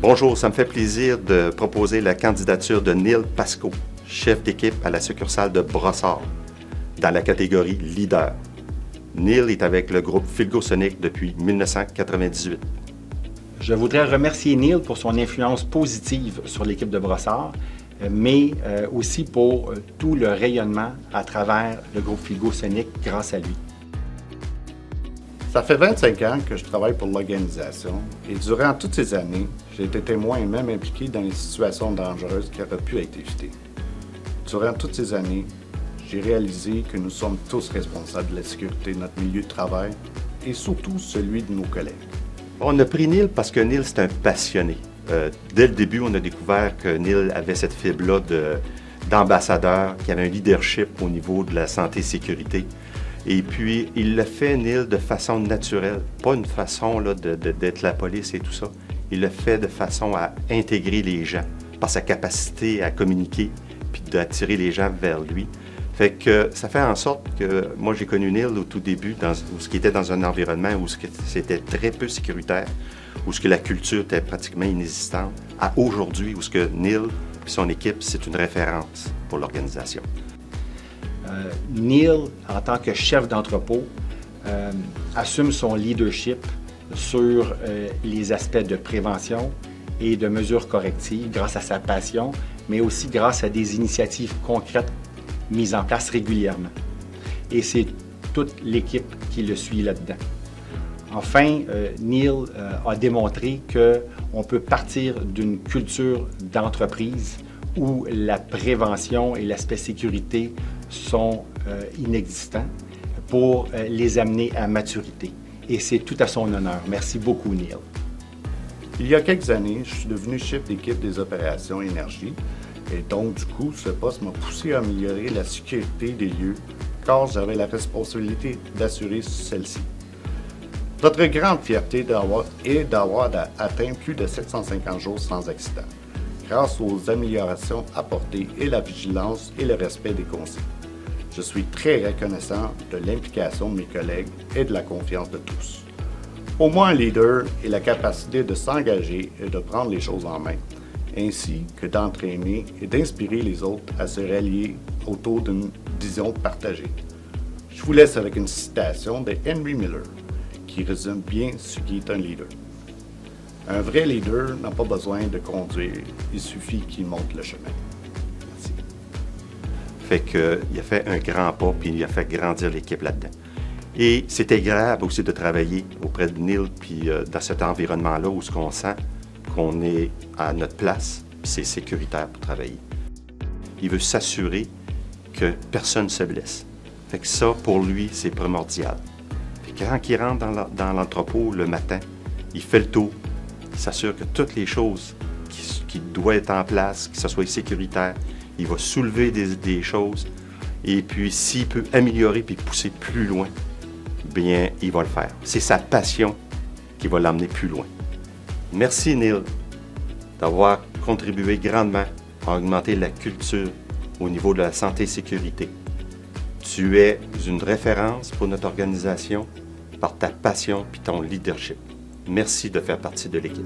Bonjour, ça me fait plaisir de proposer la candidature de Neil Pasco, chef d'équipe à la succursale de Brossard, dans la catégorie leader. Neil est avec le groupe Philgosonic depuis 1998. Je voudrais remercier Neil pour son influence positive sur l'équipe de Brossard, mais aussi pour tout le rayonnement à travers le groupe Philgosonic grâce à lui. Ça fait 25 ans que je travaille pour l'organisation et durant toutes ces années, j'ai été témoin et même impliqué dans les situations dangereuses qui auraient pu être évitées. Durant toutes ces années, j'ai réalisé que nous sommes tous responsables de la sécurité de notre milieu de travail et surtout celui de nos collègues. On a pris Neil parce que Neil, c'est un passionné. Dès le début, on a découvert que Neil avait cette fibre-là d'ambassadeur, qui avait un leadership au niveau de la santé-sécurité. Et puis, il le fait, Neil, de façon naturelle, pas une façon d'être la police et tout ça. Il le fait de façon à intégrer les gens, par sa capacité à communiquer, puis d'attirer les gens vers lui. Fait que ça fait en sorte que moi, j'ai connu Neil au tout début, où ce qui était dans un environnement où c'était très peu sécuritaire, où ce que la culture était pratiquement inexistante, à aujourd'hui, où ce que Neil et son équipe, c'est une référence pour l'organisation. Neil, en tant que chef d'entrepôt, assume son leadership sur les aspects de prévention et de mesures correctives grâce à sa passion, mais aussi grâce à des initiatives concrètes mises en place régulièrement. Et c'est toute l'équipe qui le suit là-dedans. Enfin, Neil a démontré qu'on peut partir d'une culture d'entreprise où la prévention et l'aspect sécurité sont inexistants pour les amener à maturité. Et c'est tout à son honneur. Merci beaucoup, Neil. Il y a quelques années, je suis devenu chef d'équipe des opérations énergie et donc, du coup, ce poste m'a poussé à améliorer la sécurité des lieux car j'avais la responsabilité d'assurer celle-ci. Notre grande fierté est d'avoir atteint plus de 750 jours sans accident, grâce aux améliorations apportées et la vigilance et le respect des consignes. Je suis très reconnaissant de l'implication de mes collègues et de la confiance de tous. Pour moi, un leader est la capacité de s'engager et de prendre les choses en main, ainsi que d'entraîner et d'inspirer les autres à se rallier autour d'une vision partagée. Je vous laisse avec une citation de Henry Miller, qui résume bien ce qu'est un leader. Un vrai leader n'a pas besoin de conduire, il suffit qu'il montre le chemin. Merci. Fait qu'il a fait un grand pas, puis il a fait grandir l'équipe là-dedans. Et c'est agréable aussi de travailler auprès de Neil, puis dans cet environnement-là où on sent qu'on est à notre place, puis c'est sécuritaire pour travailler. Il veut s'assurer que personne ne se blesse. Fait que ça, pour lui, c'est primordial. Fait que quand il rentre dans l'entrepôt le matin, il fait le tour, il s'assure que toutes les choses qui doivent être en place, que ce soit sécuritaire, il va soulever des choses, et puis s'il peut améliorer puis pousser plus loin, bien, il va le faire. C'est sa passion qui va l'emmener plus loin. Merci, Neil, d'avoir contribué grandement à augmenter la culture au niveau de la santé et sécurité. Tu es une référence pour notre organisation par ta passion et ton leadership. Merci de faire partie de l'équipe.